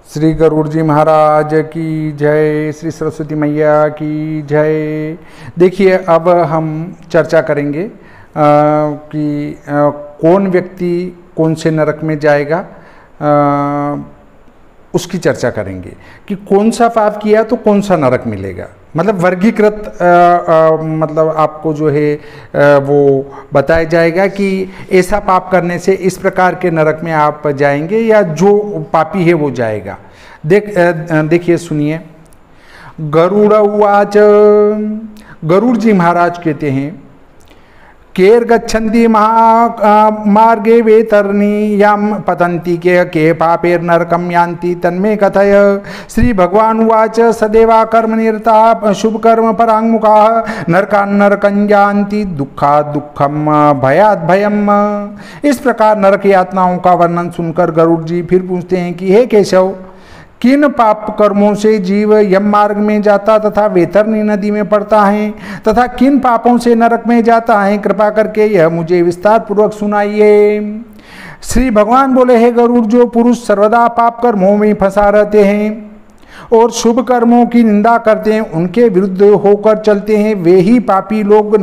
श्री गरुड़ जी महाराज की जय, श्री सरस्वती मैया की जय। देखिए, अब हम चर्चा करेंगे कि कौन व्यक्ति कौन से नरक में जाएगा, उसकी चर्चा करेंगे कि कौन सा पाप किया तो कौन सा नरक मिलेगा। मतलब वर्गीकृत मतलब आपको जो है वो बताया जाएगा कि ऐसा पाप करने से इस प्रकार के नरक में आप जाएंगे या जो पापी है वो जाएगा। देखिए, सुनिए। गरुड़ उवाच, गरुड़ जी महाराज कहते हैं, केर गच्छन्ति मार्गे वेतरणी याम पतन्ति के पापेर नरकम यान्ति तन्मे कथय। श्री भगवान उवाच, सदेवा कर्म निरता शुभ कर्म परांगमुखा नरकान् नरकं यान्ति दुःखात् दुःखम भयात् भयम। इस प्रकार नरक यातनाओं का वर्णन सुनकर गरुड़ जी फिर पूछते हैं कि हे केशव, किन पाप कर्मों से जीव यम मार्ग में जाता तथा वेतरणी नदी में पड़ता है तथा किन पापों से नरक में जाता है, कृपा करके यह मुझे विस्तार पूर्वक सुनाइए। श्री भगवान बोले, हे गरुड़, जो पुरुष सर्वदा पाप कर्मों में फंसा रहते हैं और शुभ कर्मों की निंदा करते हैं, उनके विरुद्ध होकर चलते हैं, वे ही पापी लोग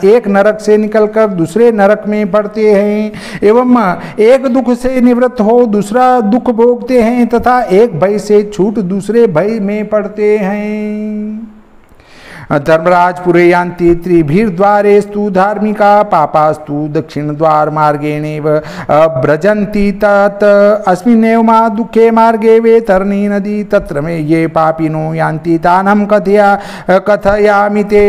एक नरक से निकलकर दूसरे नरक में पड़ते हैं एवं एक दुख से निवृत्त हो दूसरा दुख भोगते हैं तथा एक भय से छूट दूसरे भय में पड़ते हैं। धर्मराज पुरे यान्ति त्रिभिर्द्वारेस्तु धार्मिका पापास्तु दक्षिण द्वार मार्गेणेव व्रजन्ति तत् अस्मिन्नेव मा दुःखे मार्गे वेतरणी नदी तत्र में ये पापिनो यान्ति तानहं कथयामि ते।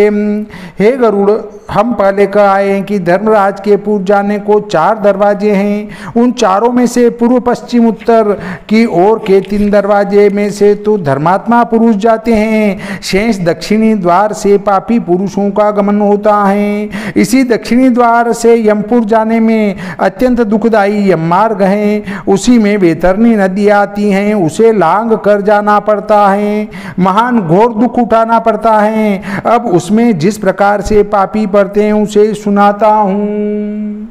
हे गरुड़, हम पहले कह आए हैं कि धर्मराज के पूर्व जाने को 4 दरवाजे हैं। उन चारों में से पूर्व पश्चिम उत्तर की ओर के 3 दरवाजे में से तो धर्मात्मा पुरुष जाते हैं, शेष दक्षिणी द्वार से पापी पुरुषों का गमन होता है। इसी दक्षिणी द्वार से यमपुर जाने में अत्यंत दुखदायी यम मार्ग है, उसी में वेतरणी नदी आती हैं, उसे लांग कर जाना पड़ता है, महान घोर दुख उठाना पड़ता है। अब उसमें जिस प्रकार से पापी पड़ते हैं उसे सुनाता हूँ।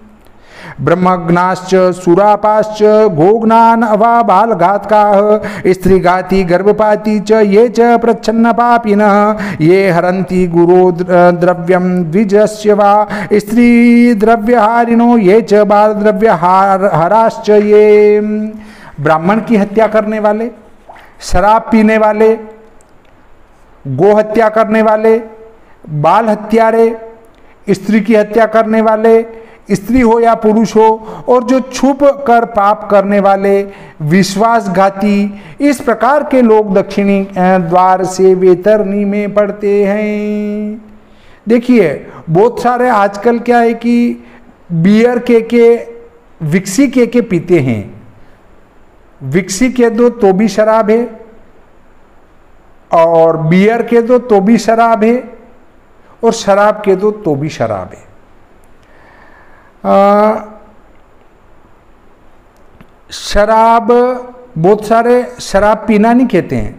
ब्रह्मग्नाश्च सुरापाश्च गोग्नान अवा बालघातकाः स्त्रीघाती गर्भपाती च ये च प्रच्छन्न पापिनः ये हरन्ति गुरो द्रव्यम द्विजस्य वा स्त्री द्रव्यहारिणो ये च बाल द्रव्य हराश्च। ये ब्राह्मण की हत्या करने वाले, शराब पीने वाले, गो हत्या करने वाले, बाल हत्यारे, स्त्री की हत्या करने वाले, स्त्री हो या पुरुष हो, और जो छुप कर पाप करने वाले, विश्वासघाती, इस प्रकार के लोग दक्षिणी द्वार से वेतरणी में पड़ते हैं। देखिए, बहुत सारे आजकल क्या है कि बियर के विक्सी के पीते हैं। विक्सी के दो तो भी शराब है और बियर के दो तो भी शराब है और शराब के दो तो भी शराब है। शराब, बहुत सारे शराब पीना नहीं कहते हैं,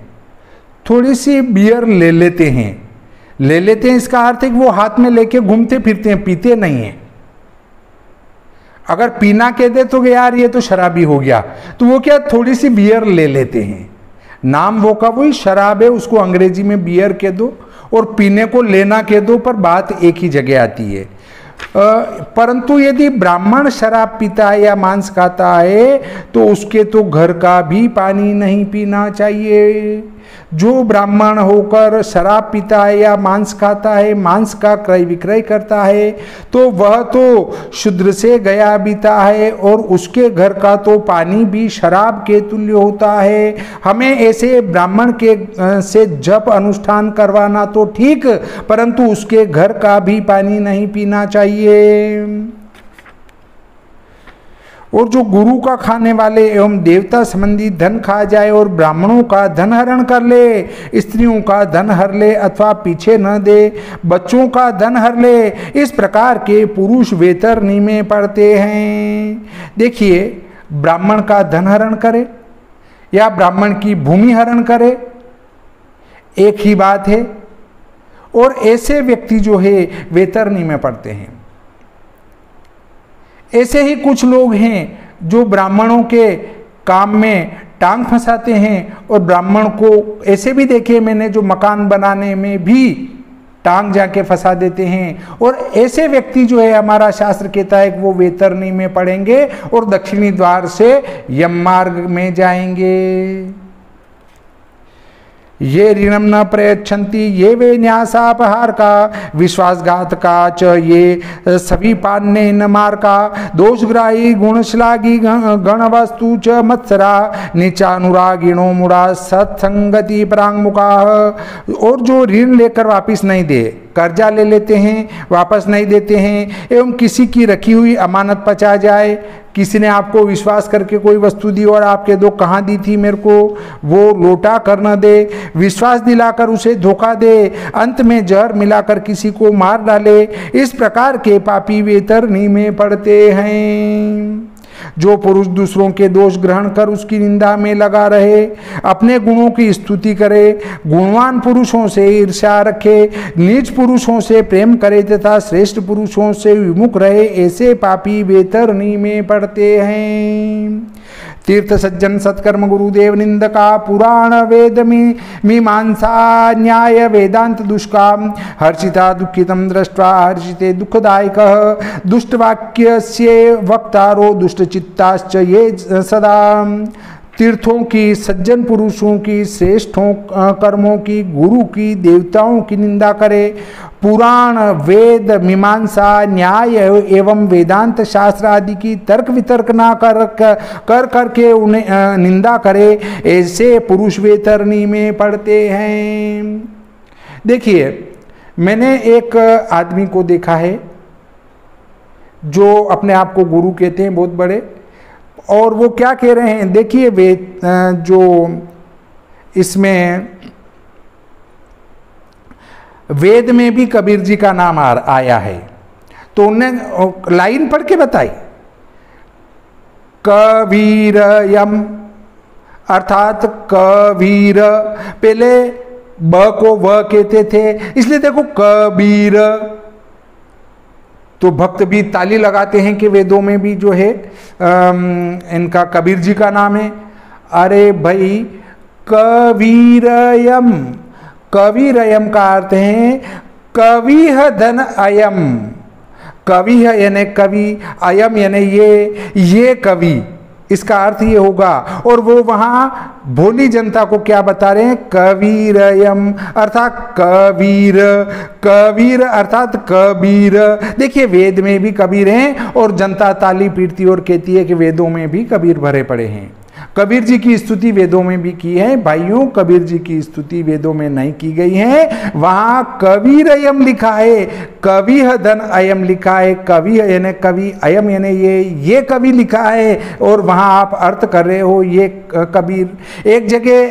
थोड़ी सी बियर ले लेते हैं। ले लेते हैं इसका अर्थ है कि वो हाथ में लेके घूमते फिरते हैं, पीते नहीं हैं। अगर पीना कह दे तो यार ये तो शराबी हो गया, तो वो क्या थोड़ी सी बियर ले लेते हैं। नाम वो का वही शराब है, उसको अंग्रेजी में बियर कह दो और पीने को लेना कह दो, पर बात एक ही जगह आती है। परंतु यदि ब्राह्मण शराब पीता है या मांस खाता है तो उसके तो घर का भी पानी नहीं पीना चाहिए। जो ब्राह्मण होकर शराब पीता है या मांस खाता है, मांस का क्रय विक्रय करता है, तो वह तो शूद्र से गया बीता है और उसके घर का तो पानी भी शराब के तुल्य होता है। हमें ऐसे ब्राह्मण के से जप अनुष्ठान करवाना तो ठीक, परंतु उसके घर का भी पानी नहीं पीना चाहिए। और जो गुरु का खाने वाले एवं देवता संबंधी धन खा जाए और ब्राह्मणों का धन हरण कर ले, स्त्रियों का धन हर ले अथवा पीछे न दे, बच्चों का धन हर ले, इस प्रकार के पुरुष वेतरणी में पड़ते हैं। देखिए, ब्राह्मण का धन हरण करे या ब्राह्मण की भूमि हरण करे, एक ही बात है, और ऐसे व्यक्ति जो है वेतरणी में पड़ते हैं। ऐसे ही कुछ लोग हैं जो ब्राह्मणों के काम में टांग फंसाते हैं। और ब्राह्मण को ऐसे भी देखे मैंने जो मकान बनाने में भी टांग जाके फंसा देते हैं। और ऐसे व्यक्ति जो है हमारा शास्त्र कहता है कि वो वैतरणी में पड़ेंगे और दक्षिणी द्वार से यम मार्ग में जाएंगे। ये ऋणम न प्रयच्छन्ति ये वे न्यासापहार का विश्वासघात का च ये सभी पान्ने न मार का दोषग्राही गुणश्लाघी गण वस्तु च मत्सरा नीचानुरागिणो मुड़ा सत्संगति परांगमुखा। और जो ऋण लेकर वापिस नहीं दे, कर्जा ले लेते हैं वापस नहीं देते हैं, एवं किसी की रखी हुई अमानत पचा जाए, किसी ने आपको विश्वास करके कोई वस्तु दी और आपके दो कहाँ दी थी मेरे को, वो लौटा कर न दे, विश्वास दिलाकर उसे धोखा दे, अंत में जहर मिलाकर किसी को मार डाले, इस प्रकार के पापी वैतरणी में पड़ते हैं। जो पुरुष दूसरों के दोष ग्रहण कर उसकी निंदा में लगा रहे, अपने गुणों की स्तुति करे, गुणवान पुरुषों से ईर्ष्या रखे, नीच पुरुषों से प्रेम करे तथा श्रेष्ठ पुरुषों से विमुख रहे, ऐसे पापी वैतरणी में पड़ते हैं। तीर्थ सज्जन सत्कर्म गुरुदेव निंदका पुराण वेद मीमांसा न्याय वेदांत दुष्काम हर्षिता दुखितम दृष्ट्वा हर्षिते दुखदायक दुष्टवाक्यस्य वक्तारो दुष्टचित्ताश्च ये सदा। तीर्थों की, सज्जन पुरुषों की, श्रेष्ठों कर्मों की, गुरु की, देवताओं की निंदा करे, पुराण वेद मीमांसा न्याय एवं वेदांत शास्त्र आदि की तर्क वितर्क ना करके उन्हें निंदा करे, ऐसे पुरुष वैतरणी में पड़ते हैं। देखिए, मैंने एक आदमी को देखा है जो अपने आप को गुरु कहते हैं बहुत बड़े, और वो क्या कह रहे हैं देखिए, वे जो इसमें वेद में भी कबीर जी का नाम आया है, तो उन्होंने लाइन पढ़ के बताई, कबीर यम अर्थात कबीर, पहले ब को व कहते थे इसलिए देखो कबीर, तो भक्त भी ताली लगाते हैं कि वेदों में भी जो है इनका कबीर जी का नाम है। अरे भाई, कबीरयम, कबीरयम का अर्थ है कविह धन अयम, कविह यानी कवि, अयम यानी ये कवि, इसका अर्थ ये होगा। और वो वहां भोली जनता को क्या बता रहे हैं, कबीरयम अर्थात कबीर, कबीर अर्थात कबीर। देखिए, वेद में भी कबीर हैं और जनता ताली पीटती और कहती है कि वेदों में भी कबीर भरे पड़े हैं। कबीर जी की स्तुति वेदों में भी की है भाइयों, कबीर जी की स्तुति वेदों में नहीं की गई है, वहां कबीरयम लिखा है, कविह धन अयम लिखा है, कवि यानी कवि, अयम यानी ये कवि लिखा है, और वहां आप अर्थ कर रहे हो ये कबीर। एक जगह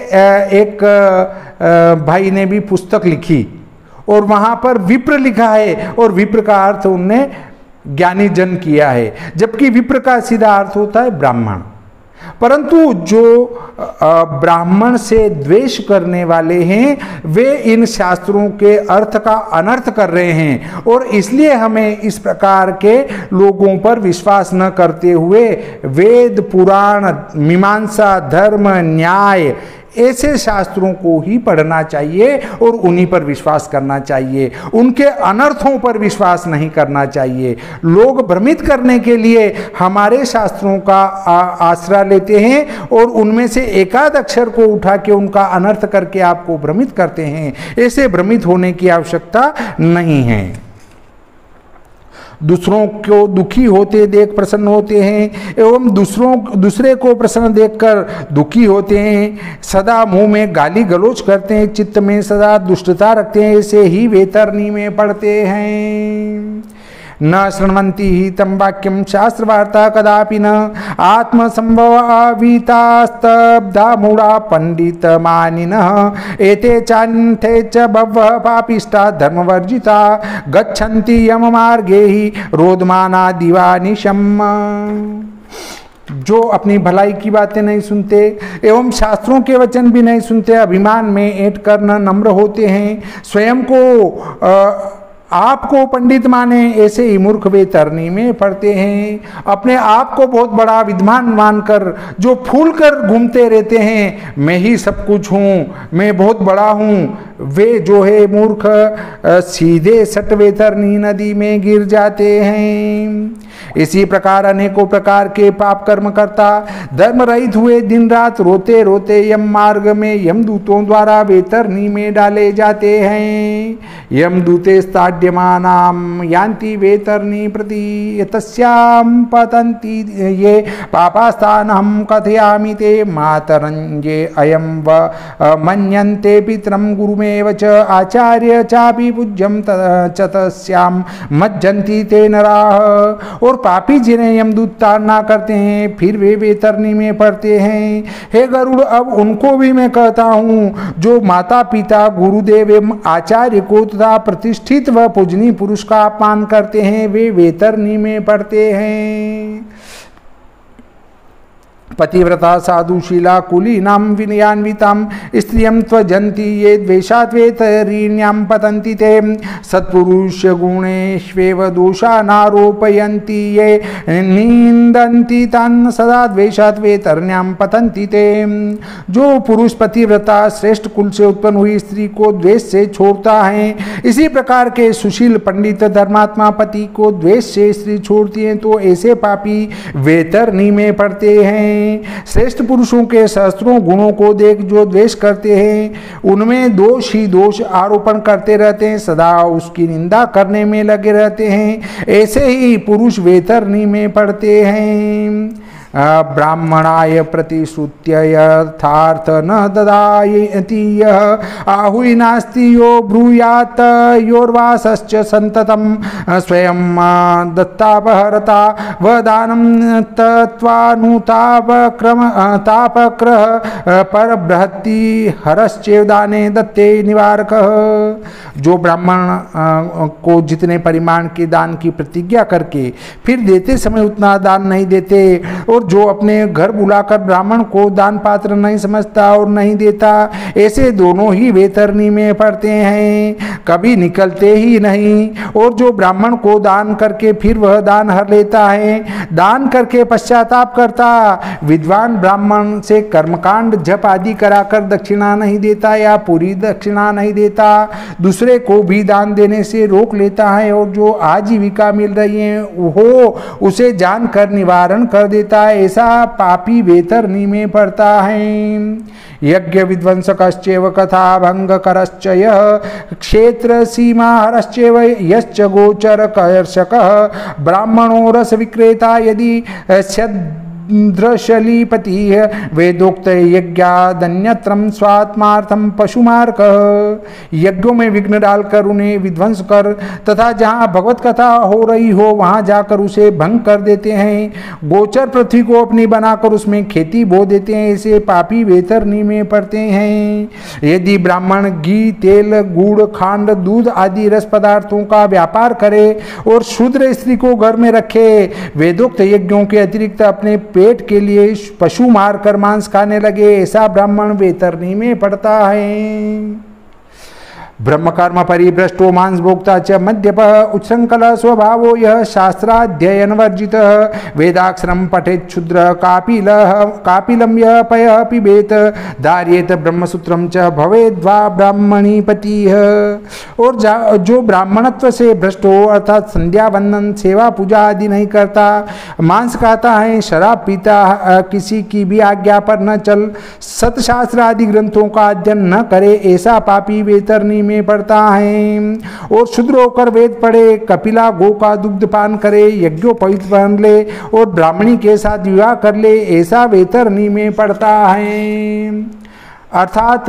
एक भाई ने भी पुस्तक लिखी और वहां पर विप्र लिखा है, और विप्र का अर्थ उनने ज्ञानी जन किया है, जबकि विप्र का सीधा अर्थ होता है ब्राह्मण। परंतु जो ब्राह्मण से द्वेष करने वाले हैं वे इन शास्त्रों के अर्थ का अनर्थ कर रहे हैं, और इसलिए हमें इस प्रकार के लोगों पर विश्वास न करते हुए वेद पुराण मीमांसा धर्म न्याय ऐसे शास्त्रों को ही पढ़ना चाहिए और उन्हीं पर विश्वास करना चाहिए, उनके अनर्थों पर विश्वास नहीं करना चाहिए। लोग भ्रमित करने के लिए हमारे शास्त्रों का आसरा लेते हैं और उनमें से एकाध अक्षर को उठा के उनका अनर्थ करके आपको भ्रमित करते हैं। ऐसे भ्रमित होने की आवश्यकता नहीं है। दूसरों को दुखी होते देख प्रसन्न होते हैं एवं दूसरे को प्रसन्न देखकर दुखी होते हैं, सदा मुंह में गाली गलौज करते हैं, चित्त में सदा दुष्टता रखते हैं, ऐसे ही वैतरणी में पड़ते हैं। न शृण्वन्ति हि तं वाक्यं शास्त्रवार्ता कदापि न आत्मसंभवावितास्तब्धा मूढा पंडितमानिनः एते चान्ते च बहवः पापिष्टा धर्मवर्जिता गच्छन्ति यममार्गे हि रोदमाना दिवानिशम्। जो अपनी भलाई की बातें नहीं सुनते एवं शास्त्रों के वचन भी नहीं सुनते, अभिमान में ऐंठ कर न नम्र होते हैं, स्वयं को आपको पंडित माने, ऐसे ही मूर्ख वे तरनी में पड़ते हैं। अपने आप को बहुत बड़ा विद्वान मानकर जो फूल कर घूमते रहते हैं, मैं ही सब कुछ हूँ, मैं बहुत बड़ा हूँ, वे जो है मूर्ख सीधे सटवे तरनी नदी में गिर जाते हैं। इसी प्रकार अनेकों प्रकार के पाप कर्म करता धर्म रहित हुए दिन रात रोते रोते यम मार्ग में यमदूतों द्वारा वेतरनी में डाले जाते हैं। यमदूते स्ताड्यमानाम यान्ति वेतरनी प्रति तस्याम पतन्ति ये पापास्तान हम कथयामि ते मातरंजे अयम व मन्यन्ते पितरम गुरुमेव च आचार्य चापि पूज्यम च तस्याम मज्जन्ति ते नराः। और पापी जिन्हें यमदूत ताड़ना करते हैं फिर वे वेतरनी में पड़ते हैं। हे गरुड़, अब उनको भी मैं कहता हूँ जो माता पिता गुरुदेव एवं आचार्य को तथा प्रतिष्ठित व पूजनीय पुरुष का अपमान करते हैं, वे वेतरनी में पड़ते हैं। पतिव्रता साधुशीला कुलीनाम विनयान्विताम स्त्रियं त्वजन्ति ये द्वेषात् वेतरीण्यां पतन्ति ते सत्पुरुष गुणेष्वेव दोषानारोपयन्ति ये निन्दन्ति तान् सदा द्वेषात् वेतरण्यां पतन्ति ते। जो पुरुष पतिव्रता श्रेष्ठ कुल से उत्पन्न हुई स्त्री को द्वेष से छोड़ता है, इसी प्रकार के सुशील पंडित धर्मात्मा पति को द्वेष से स्त्री छोड़ती है, तो ऐसे पापी वेतरनी में पड़ते हैं। श्रेष्ठ पुरुषों के सहस्त्रों गुणों को देख जो द्वेष करते हैं, उनमें दोष ही दोष आरोपण करते रहते हैं, सदा उसकी निंदा करने में लगे रहते हैं, ऐसे ही पुरुष वेतरनी में पड़ते हैं। ब्राह्मणाय प्रतिश्रुत्य यथार्थ न ददायति यः आहुति नास्ति यो ब्रूयात् योर्वासश्च संततम स्वयं दत्तापहरता वदानं तापक्रह परबृहति हरश्चेवदाने दत्ते निवारकः। जो ब्राह्मण को जितने परिमाण के दान की प्रतिज्ञा करके फिर देते समय उतना दान नहीं देते, और जो अपने घर बुलाकर ब्राह्मण को दान पात्र नहीं समझता और नहीं देता, ऐसे दोनों ही वेतरनी में पड़ते हैं, कभी निकलते ही नहीं। और जो ब्राह्मण को दान करके फिर वह दान हर लेता है, दान करके पश्चाताप करता, विद्वान ब्राह्मण से कर्मकांड जप आदि कराकर दक्षिणा नहीं देता या पूरी दक्षिणा नहीं देता, दूसरे को भी दान देने से रोक लेता है, और जो आजीविका मिल रही है वो उसे जानकर निवारण कर देता है, ऐसा पापी वेतरनी में पड़ता है। यज्ञ विध्वंसकश्चैव कथा भंग करश्च यः क्षेत्र सीमा हरश्चैव यश्च गोचर कर्षकः ब्राह्मणो रस विक्रेता यदि द्रशलीपति वेदोक्त यज्ञादन्यत्रम स्वात्मार्थम पशुमार्कः। यज्ञों में विघ्न डालकर उन्हें विध्वंस कर तथा जहाँ भगवत कथा हो रही हो वहाँ जाकर उसे भंग कर देते हैं। गोचर पृथ्वी को अपनी बनाकर उसमें खेती बो देते हैं, ऐसे पापी वेतरनी में पड़ते हैं। यदि ब्राह्मण घी तेल गुड़ खांड दूध आदि रस पदार्थों का व्यापार करे और शूद्र स्त्री को घर में रखे, वेदोक्त यज्ञों के अतिरिक्त अपने पेट के लिए पशु मारकर मांस खाने लगे, ऐसा ब्राह्मण वेतरनी में पड़ता है। ब्रह्मकर्म परिभ्रष्टो मांस भोक्ता च मद्यप उच्छृंखल स्वभावो यह शास्त्राध्ययन वर्जित वेदाक्षरम पठेत क्षुद्र कापिलम यह पयः पिबेत धार्येत ब्रह्मसूत्रम च भवेद्वा ब्राह्मणी पतिः। और जो ब्राह्मणत्व से भ्रष्ट हो अर्थात संध्या वंदन सेवा पूजा आदि नहीं करता, मांस खाता है, शराब पीता, किसी की भी आज्ञा पर न चल, सतशास्त्र आदि ग्रंथों का अध्ययन न करे, ऐसा पापी वेतरनी में पड़ता है। और शुद्र होकर वेद पढ़े, कपिला गो का दुग्ध पान करे, यज्ञोपवीत पहन ले और ब्राह्मणी के साथ विवाह कर ले, ऐसा वेतरनी में पड़ता है। अर्थात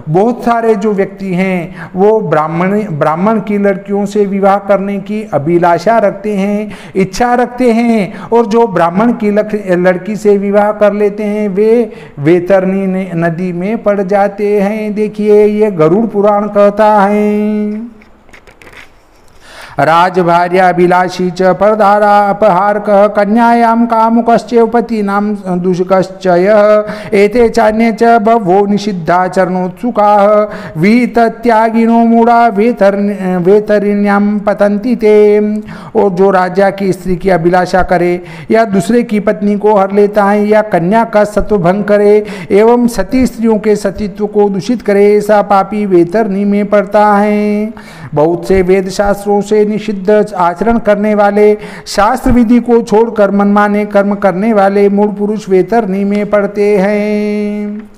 बहुत सारे जो व्यक्ति हैं वो ब्राह्मण की लड़कियों से विवाह करने की अभिलाषा रखते हैं, इच्छा रखते हैं, और जो ब्राह्मण की लड़की से विवाह कर लेते हैं वे वेतरनी नदी में पड़ जाते हैं। देखिए ये गरुड़ पुराण कहता है। राजभार्याभिलाषी च परदारा अपहारकः कन्यायां कामुकश्चैव पतीनां दूषकश्च यः एते चान्ये च बहवो निषिद्धाचरणोत्सुकाः वितत्यागिनो मूढ़ा वेतरिण्यां पतन्ति ते। और जो राजा की स्त्री की अभिलाषा करे या दूसरे की पत्नी को हर लेता है या कन्या का सत्व भंग करे एवं सती स्त्रियों के सतीत्व को दूषित करे, ऐसा पापी वेतरनी में पड़ता है। बहुत से वेद शास्त्रों से निषिद्ध आचरण करने वाले, शास्त्र विधि को छोड़कर मनमाने कर्म करने वाले मूढ़ पुरुष वेतरनी में पड़ते हैं।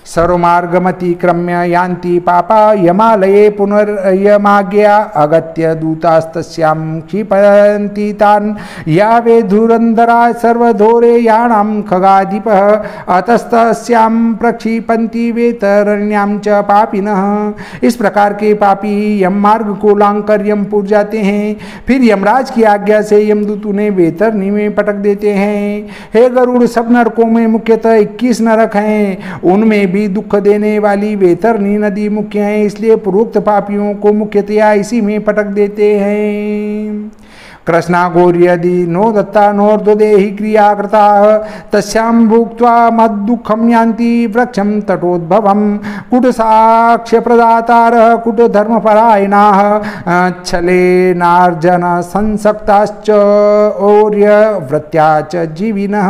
सर्वमार्गमतिक्रम्य यान्ति पापा यमालये पुनर्यमाज्ञया अगत्य दूतास्तस्यां क्षिपन्ति तान् यावे धुरन्धरा सर्वधोरे याणां खगाधिपः अतस्तस्यां प्रक्षिपन्ति वेतरण्यां च पापिनः। इस प्रकार के पापी यम मार्ग को लांघकर यमपुर जाते हैं, फिर यमराज की आज्ञा से यमदूत उन्हें वेतरनी में पटक देते हैं। हे गरुड़, सब नरकों में मुख्यतः 21 नरक हैं, उनमें भी दुख देने वाली वेतरनी नदी मुख्य है, इसलिए पूर्वोक्त पापियों को मुख्यतया इसी में पटक देते हैं। कृष्णागौर्यदि नो दत्ता नोर्देहि क्रिया कृता तस्यां भुक्त्वा मद्दुःखं यान्ति वृक्षं तटोद्भवं कुटसाक्ष्य प्रदातारः कुटधर्मपरायणाः छलेनार्जन संसक्ताश्च और्यवृत्त्या च जीविनः।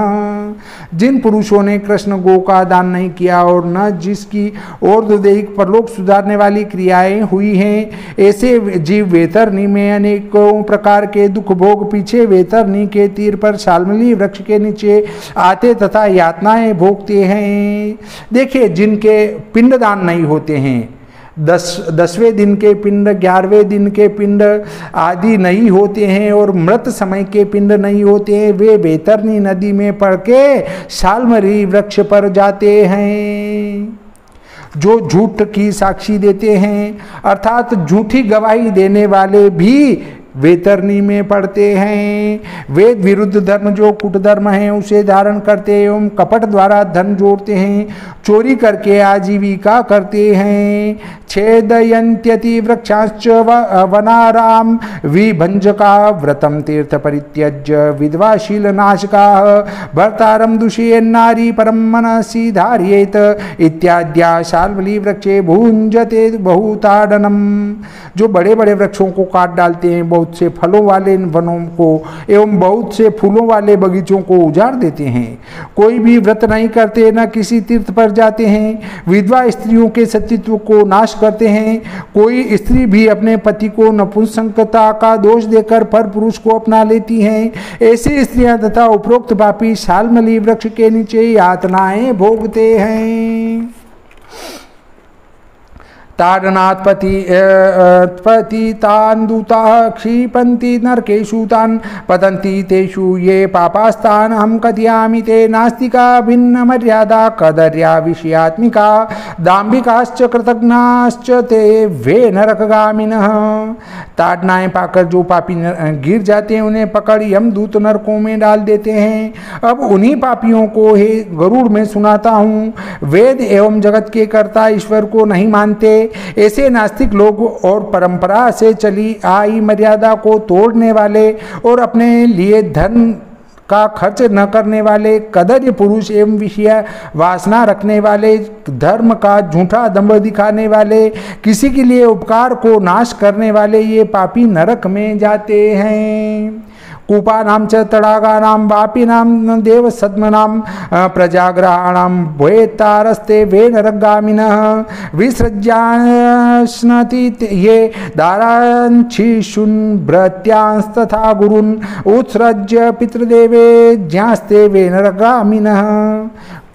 जिन पुरुषों ने कृष्ण गो का दान नहीं किया और न जिसकी और्ध्वदेहिक परलोक सुधारने वाली क्रियाएं हुई हैं, ऐसे जीव वेतरनी में अनेकों प्रकार के दुख भोग पीछे वेतरनी के तीर पर शाल्मली वृक्ष के नीचे आते तथा यातनाएं भोगते हैं। देखिए, जिनके पिंडदान नहीं होते हैं, 10वें दिन के पिंड, 11वें दिन के पिंड आदि नहीं होते हैं और मृत समय के पिंड नहीं होते हैं, वे वेतरनी नदी में पड़ के शाल्मली वृक्ष पर जाते हैं। जो झूठ की साक्षी देते हैं अर्थात झूठी गवाही देने वाले भी वेतरनी में पड़ते हैं। वेद विरुद्ध धर्म जो कुटधर्म है उसे धारण करते एवं कपट द्वारा धन जोड़ते हैं, चोरी करके आजीविका करते हैं। छेदयन्त्यति वृक्षाश्च वनाराम विभंजका व्रतम तीर्थ परित्यज्य विधवाशील नाशका भर्तारम दुषयन्नारी परम मनसि धार्येत इत्याद्या शाल्मली वृक्षे भुंजते बहुताडनम। जो बड़े बड़े वृक्षों को काट डालते हैं, बहुत से फलों वाले वनों को एवं बहुत से फूलों वाले बगीचों को उजाड़ देते हैं। कोई भी व्रत नहीं करते, न किसी तीर्थ पर जाते हैं, विधवा स्त्रियों के सतीत्व को नाश करते हैं। कोई स्त्री भी अपने पति को नपुंसकता का दोष देकर पर पुरुष को अपना लेती हैं। ऐसी स्त्रियां तथा उपरोक्त पापी शाल्मली वृक्ष के नीचे यातनाएं भोगते हैं। ताडनात्पति तान् दूताः क्षिपन्ति नरकेषु तान् पतन्ति तेषु ये पापास्तान् अहं कथयामि ते नास्तिका भिन्न मर्यादा कदर्या विषयात्मिका दाम्भिकाश्च कृतघ्नाश्च ते वे नरकगामिनः। ताड़नाएं पाकर जो पापी गिर जाते हैं उन्हें पकड़ यमदूत नरकों में डाल देते हैं। अब उन्हीं पापियों को हे गरुड़ में सुनाता हूँ, वेद एवं जगत के कर्ता ईश्वर को नहीं मानते, ऐसे नास्तिक लोग और परंपरा से चली आई मर्यादा को तोड़ने वाले और अपने लिए धन का खर्च न करने वाले, कदर्य पुरुष एवं विषय वासना रखने वाले, धर्म का झूठा दंभ दिखाने वाले, किसी के लिए उपकार को नाश करने वाले, ये पापी नरक में जाते हैं। कूपानां च तडागानां वापिनां देवसद्मनां प्रजाग्रहाणां भवेत्तारस्ते वे नरकगामिनः विसृज्याश्नति ये दारांशिशुन्भृत्यांस्तथा गुरुन् उत्सृज्य पितृदेवे ज्ञास्ते वे नरकगामिनः।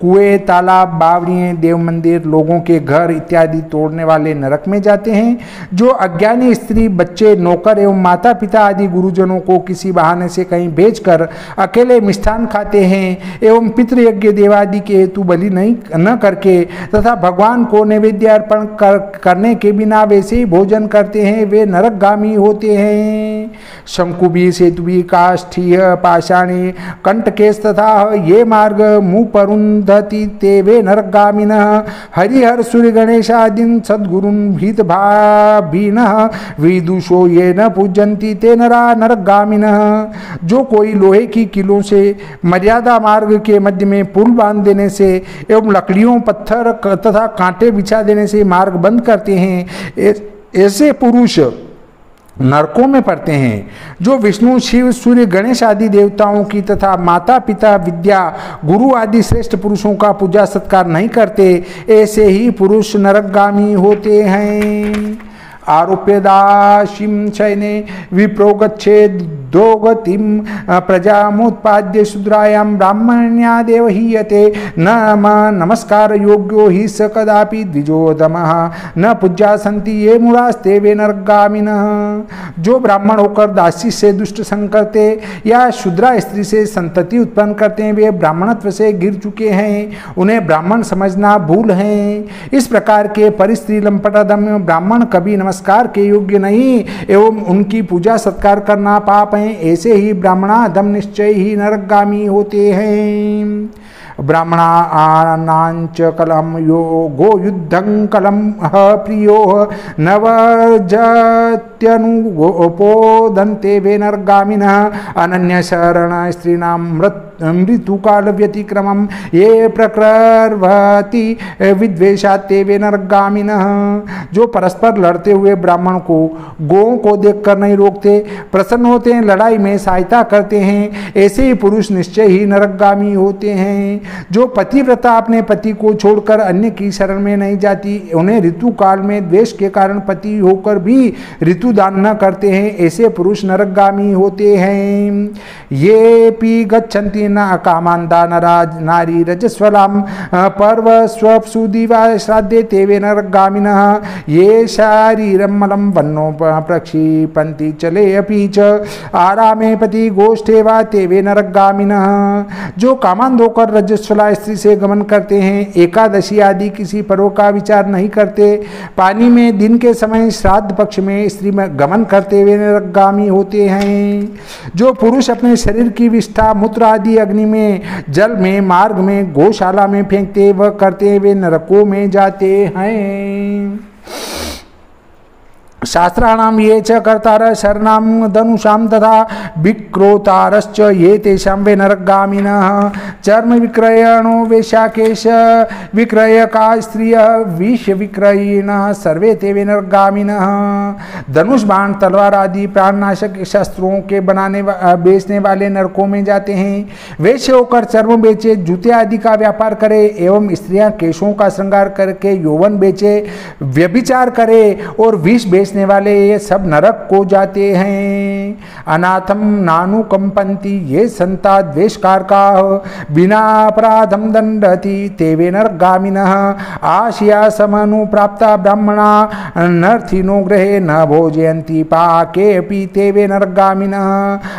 कुएं, तालाब, बावड़ियाँ, देव मंदिर, लोगों के घर इत्यादि तोड़ने वाले नरक में जाते हैं। जो अज्ञानी स्त्री, बच्चे, नौकर एवं माता पिता आदि गुरुजनों को किसी बहाने से कहीं भेजकर अकेले मिष्ठान खाते हैं एवं पितृयज्ञ देवादि के हेतु बलि न करके तथा भगवान को नैवेद्य अर्पण करने के बिना वैसे ही भोजन करते हैं, वे नरकगामी होते हैं। शंकुबी, सेतुबी, काष्ठीय, पाषाणी, कंटकेश तथा ये मार्ग मुँह परुंध दति ते वे नरगामिनः हरिहर सूर्य गणेशादीन सद्गुरुन् भीत भाविनः विदुषो ये न पूजन्ति ते नरा नरगामिनः। जो कोई लोहे की किलों से मर्यादा मार्ग के मध्य में पुल बांध देने से एवं लकड़ियों पत्थर तथा कांटे बिछा देने से मार्ग बंद करते हैं, ऐसे पुरुष नरकों में पड़ते हैं। जो विष्णु शिव सूर्य गणेश आदि देवताओं की तथा माता पिता विद्या गुरु आदि श्रेष्ठ पुरुषों का पूजा सत्कार नहीं करते, ऐसे ही पुरुष नरकगामी होते हैं। आरोप्यदाशिम शयने विप्रो गच्छेदोगतिम प्रजामुत्पाद्य शूद्रायां ब्राह्मण्यादेव हीयते नमस्कार योग्यो हि स कदापि द्विजोदमः न पूज्या सन्ति ये मूढ़ास्ते वे नरगामिनः। जो ब्राह्मण होकर दासी से दुष्ट संग करते या शूद्रा स्त्री से संतति उत्पन्न करते हैं, वे ब्राह्मणत्व से गिर चुके हैं, उन्हें ब्राह्मण समझना भूल है। इस प्रकार के परिस्त्री लंपटादम्य ब्राह्मण कभी नमस्कार के योग्य नहीं एवं उनकी पूजा सत्कार करना पाप है। ऐसे ही ब्राह्मणादम निश्चय ही नरकगामी होते हैं। ब्राह्मणानांच कलम यो गो युद्धं कलम प्रियो नवजत्यनुपोदन्ते वे नरगामिनः अनन्य शरण स्त्रीणां मृत्युकाल व्यतिक्रमं ये प्रकृर्वति विद्वेषाते वे नरगामिनः। जो परस्पर लड़ते हुए ब्राह्मण को गोओं को देखकर नहीं रोकते, प्रसन्न होते हैं, लड़ाई में सहायता करते हैं, ऐसे ही पुरुष निश्चय ही नरकगामी होते हैं। जो पतिव्रता अपने पति को छोड़कर अन्य की शरण में नहीं जाती, उन्हें ऋतु काल में द्वेष के कारण पति होकर भी ऋतु दान न करते हैं, ऐसे पुरुष नरकगामी होते हैं। ये पी गच्छन्ति न कामान दानराज नारी रजस्वलाम पर्व स्वप्सु दिवा श्राद्धे ते वे नरकगामिनः ये शारीरम मलम वन्नो प्रक्षिपन्ति चले अपि च आरामे पति गोष्ठे वा ते वे नरकगामिनः। जो कामान होकर रजस्वला स्त्री से गमन करते हैं, एकादशी आदि किसी पर्व का विचार नहीं करते, पानी में दिन के समय श्राद्ध पक्ष में स्त्री में गमन करते हुए नरकगामी होते हैं। जो पुरुष अपने शरीर की विष्ठा मूत्र आदि अग्नि में, जल में, मार्ग में, गौशाला में फेंकते व करते वे नरकों में जाते हैं। शास्त्राणाम ये च कर्तारः शरणां धनुषां तथा विक्रोतारश्च ये तेषां वे नरकगामिनः चर्म विक्रयणो वेश्याकेश विक्रयका स्त्रियः विष विक्रयिणः सर्वे ते वे नरकगामिनः। धनुष बाण तलवार आदि प्राणनाशक शस्त्रों के बेचने वाले नरकों में जाते हैं। वेश्य होकर चर्म बेचे, जूते आदि का व्यापार करे एवं स्त्रियां केशों का श्रृंगार करके यौवन बेचे, व्यभिचार करे और विष बेचने वाले ये सब नरक को जाते हैं। अनाथम नानुकंपन्ति ये संता द्वेषकार का बिना अपराधम दंडति ते वे नरकगामिनः आशिया समनु प्राप्ता ब्राह्मणा नर्थिनो गृहे न भोजयन्ति पाके अपि ते वे नरकगामिनः।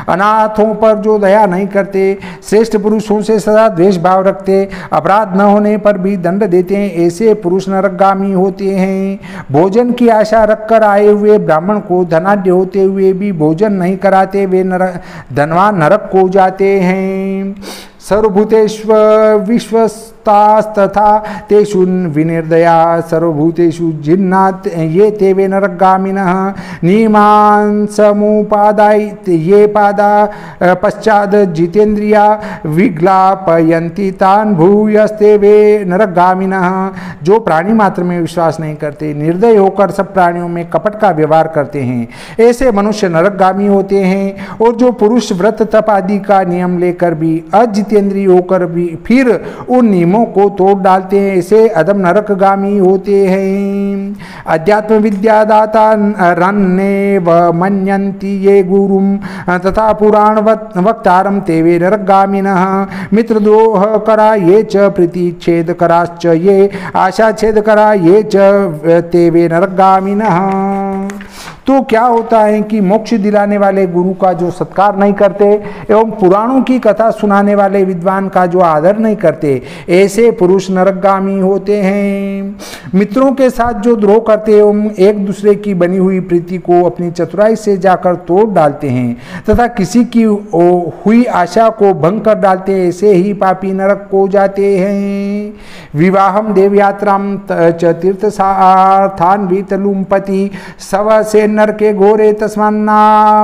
अनाथों पर जो दया नहीं करते, श्रेष्ठ पुरुषों से सदा द्वेष भाव रखते, अपराध न होने पर भी दंड देते हैं, ऐसे पुरुष नरकगामी होते हैं। भोजन की आशा रखकर आए हुए ब्राह्मण को धनाढ्य होते हुए भी भोजन नहीं कराते, वे धनवान नरक को जाते हैं। सर्वभूतेषु विश्वस्तास्तथा तेषु विनिर्दया सर्वभूतेषु जिन्नात् ये ते वे नरकगामिनः नियमान् समुपादाय ये पादा पश्चात् जितेन्द्रिया विग्लापयन्ति तान् भूयस्ते वे नरकगामिनः। जो प्राणी मात्र में विश्वास नहीं करते, निर्दय होकर सब प्राणियों में कपट का व्यवहार करते हैं, ऐसे मनुष्य नरकगामी होते हैं। और जो पुरुष व्रत तप आदि का नियम लेकर भी अजितेंद्रिय होकर भी फिर उन नियमों को तोड़ डालते हैं, ऐसे अधम नरकगामी होते हैं। अध्यात्म विद्यादाता रन्ने व मन्यन्ति ये गुरुम तथा पुराण वक्तारम ते वे नरकगामिनः मित्रद्रोह करा ये च प्रीति छेद कराश्च ये आशा छेद करा ये च ते वे नरकगामिनः। तो क्या होता है कि मोक्ष दिलाने वाले गुरु का जो सत्कार नहीं करते एवं पुराणों की कथा सुनाने वाले विद्वान का जो आदर नहीं करते, ऐसे पुरुष नरकगामी होते हैं। मित्रों के साथ जो द्रोह करते एवं एक दूसरे की बनी हुई प्रीति को अपनी चतुराई से जाकर तोड़ डालते हैं तथा किसी की हुई आशा को भंग कर डालते हैं, ऐसे ही पापी नरक को जाते हैं। विवाहम देवयात्राम च तीर्थ सार्थान्वितलुम्पति सव से नरके घोरे तस्मान्ना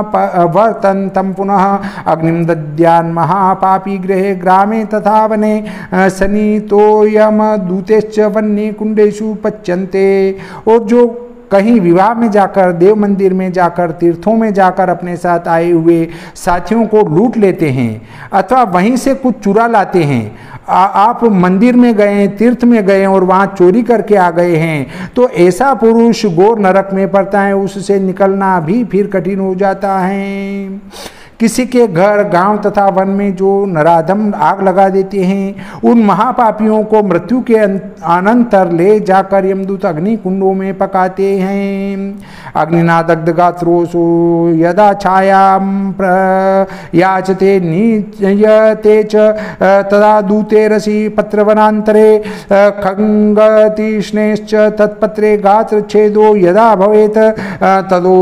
वर्तन्तं पुनः अग्निम दद्यान् महापापी गृहे ग्रामे तथा वने सनीतोयम दूतेश्च वन्य कुंडेषु पच्यन्ते। और जो कहीं विवाह में जाकर, देव मंदिर में जाकर, तीर्थों में जाकर अपने साथ आए हुए साथियों को लूट लेते हैं अथवा वहीं से कुछ चुरा लाते हैं। आप मंदिर में गए, तीर्थ में गए और वहाँ चोरी करके आ गए हैं, तो ऐसा पुरुष घोर नरक में पड़ता है, उससे निकलना भी फिर कठिन हो जाता है। किसी के घर, गांव तथा वन में जो नराधम आग लगा देते हैं, उन महापापियों को मृत्यु के अनंतर ले जाकर यमदूत अग्नि कुंडों में पकाते हैं। अग्निना दग्धगात्रोसो यदा छायां प्रयाचते नीयते च तदा दूते रसी पत्रवनांतरे खंगतीष्णेश्च तत्पत्रे गात्रच्छेदो यदा भवेत् तदो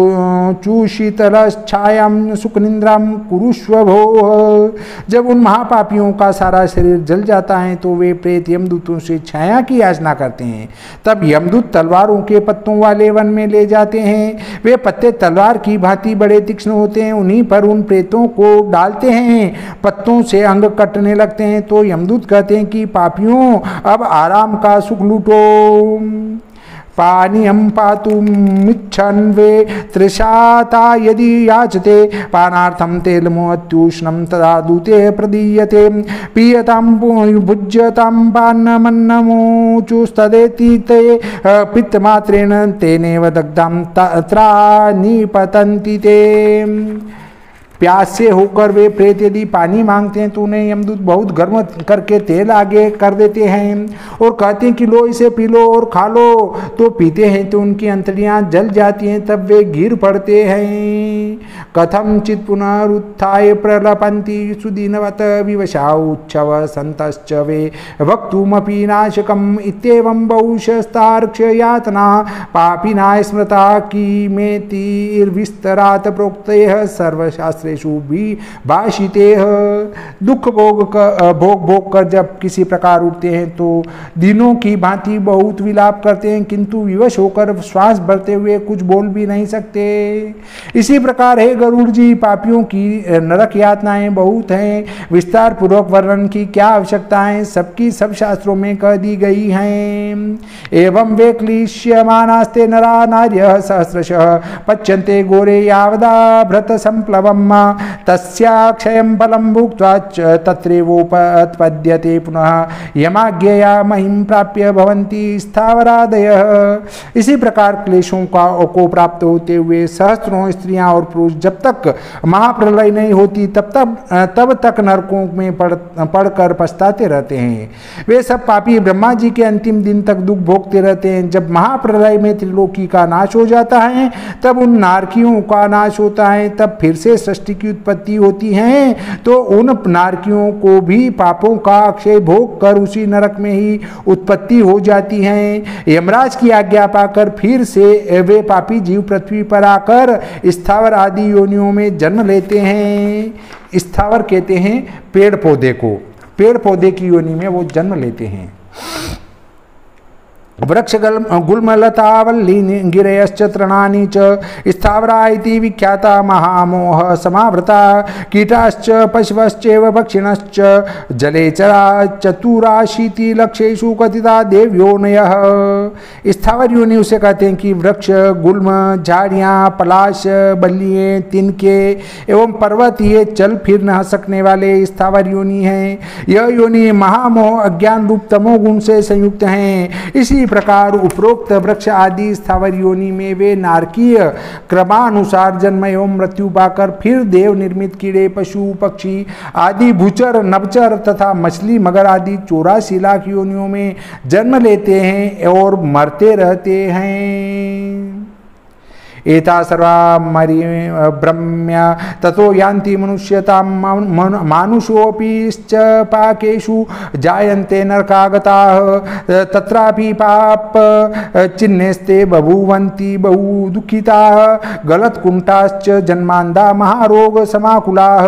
चूषितलच्छायां सुखनिंद्रां कुरुष्व भो। जब उन महापापियों का सारा शरीर जल जाता है तो वे प्रेत यमदूतों से छाया की याचना करते हैं। तब यमदूत तलवारों के पत्तों वाले वन में ले जाते हैं। वे पत्ते तलवार की भांति बड़े तीक्ष्ण होते हैं, उन्हीं पर उन प्रेतों को डालते हैं। पत्तों से अंग कटने लगते हैं तो यमदूत कहते हैं कि पापियों, अब आराम का सुख लूटो। पानीयं पातुमिच्छन् वे तृषाता यदि याचते पानार्थं तेलमोत्युष्णं तदा दूते प्रदीयते पीयतां भुज्यतां पान्नमन्नमोचुस्तदेति ते पित्तमात्रेण तेनेव दग्धां तत्रा निपतन्ति ते। प्यास से होकर वे प्रेत यदि पानी मांगते हैं तो उन्हें यमदूत बहुत गर्म करके तेल आगे कर देते हैं और कहते हैं कि लो इसे पी लो और खा लो। तो पीते हैं तो उनकी अंतड़ियां जल जाती हैं, तब वे गिर पड़ते हैं। कथम चित पुनरुत्थाय प्रलपन्ति सुदीनवत विवशा उच्छव संतश्च वे वक्तुमपि नाशकम् इत्येवं बहुशस्तार्क्ष यातना पापिना स्मृता किमेतिर्विस्तरात् प्रोक्तैः सर्वशास्त्र भी भाषिते। दुख भोग कर जब किसी प्रकार उठते हैं तो दिनों की भांति बहुत विलाप करते हैं, किंतु विवश होकर श्वास भरते हुए कुछ बोल भी नहीं सकते। इसी प्रकार है गरुड़ जी, पापियों की नरक यातनाएं बहुत हैं, विस्तार पूर्वक वर्णन की क्या आवश्यकता है, सबकी सब शास्त्रों में कह दी गई हैं। एवं वे क्लिश्यमानास्ते नरा नार्यः सहस्रशः पच्यन्ते घोरे यावदा भृत संप्लवम् तस्याक्षयं फलं भुक्त्वा तत्रैवोपत्पद्यते पुनः यमाज्ञया महिं प्राप्य भवन्ति स्थावरादयः। इसी प्रकार क्लेशों को प्राप्त होते हुए सहस्त्रों स्त्रियां और पुरुष जब तक महाप्रलय नहीं होती तब तक नरकों में पड़कर पछताते रहते हैं। वे सब पापी ब्रह्मा जी के अंतिम दिन तक दुख भोगते रहते हैं। जब महाप्रलय में त्रिलोकी का नाश हो जाता है तब उन नारकियों का नाश होता है, तब फिर से सृष्टि की उत्पत्ति होती है, तो उन नारकियों को भी पापों का अक्षय भोग कर उसी नरक में ही उत्पत्ति हो जाती है। यमराज की आज्ञा पाकर फिर से वे पापी जीव पृथ्वी पर आकर स्थावर आदि योनियों में जन्म लेते हैं। स्थावर कहते हैं पेड़ पौधे को, पेड़ पौधे की योनि में वो जन्म लेते हैं। वृक्ष गुल्मलतावल्ली गिरयश्च तृणानि च स्थावरा इति विख्याता महामोह समावृता कीटाश्च पशवश्चैव पक्षिणश्च जलेचरा चतुराशीति लक्षेषु कथिता देवयोनयः। स्थावर योनि उसे कहते हैं कि वृक्ष, गुल्म, झाड़ियाँ, पलाश, बल्लियाँ, तिनके एवं पर्वत ये चल फिर न सकने वाले स्थावर योनि हैं। यह योनि महामोह अज्ञान रूप तमोगुण से संयुक्त हैं। इसी प्रकार उपरोक्त वृक्ष आदि स्थावर योनि में वे नारकीय क्रमानुसार जन्म एवं मृत्यु पाकर फिर देव निर्मित कीड़े, पशु, पक्षी आदि, भूचर, नभचर तथा मछली, मगर आदि 84 लाख योनियों में जन्म लेते हैं और मरते रहते हैं। एता सर्वा मरि ब्रह्म्य ततो यान्ति मनुष्यतां मानुषोऽपिश्च पाकेषु जायन्ते नरकागताः तत्रापि पाप चिह्नेस्ते बभूवन्ति बहु दुःखिताः गलत्कुण्ठाश्च जन्मान्धा महारोग समाकुलाः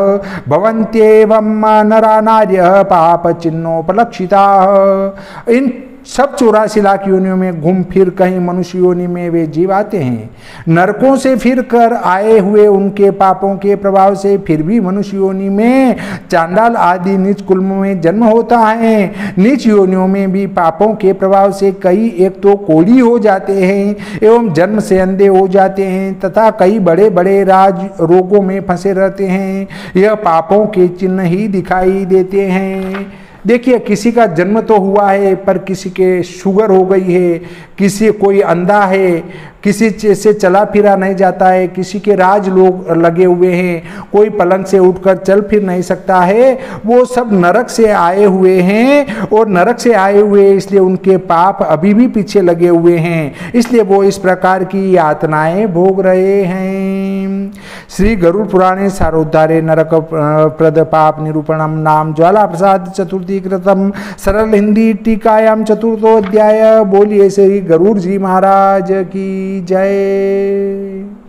भवन्त्येवं नरा नार्यः पाप चिन्होपलक्षिताः। इन सब 84 लाख योनियों में घूम फिर कहीं मनुष्य योनि में वे जीव आते हैं। नरकों से फिर कर आए हुए उनके पापों के प्रभाव से फिर भी मनुष्य योनि में चांडाल आदि नीच कुलमों में जन्म होता है। नीच योनियों में भी पापों के प्रभाव से कई एक तो कोढ़ी हो जाते हैं एवं जन्म से अंधे हो जाते हैं तथा कई बड़े बड़े राज रोगों में फंसे रहते हैं। यह पापों के चिन्ह ही दिखाई देते हैं। देखिए, किसी का जन्म तो हुआ है पर किसी के शुगर हो गई है, किसी कोई अंधा है, किसी से चला फिरा नहीं जाता है, किसी के राज लोग लगे हुए हैं, कोई पलंग से उठकर चल फिर नहीं सकता है। वो सब नरक से आए हुए हैं और नरक से आए हुए इसलिए उनके पाप अभी भी पीछे लगे हुए हैं, इसलिए वो इस प्रकार की यातनाएं भोग रहे हैं। श्री गरुड़ पुराणे सारोद्धारे नरक प्रद पाप निरूपणम नाम ज्वाला प्रसाद चतुर्थी कृतम सरल हिंदी टीकायाम चतुर्थोध्याय। बोलिए श्री गरुड़ जी महाराज की जय।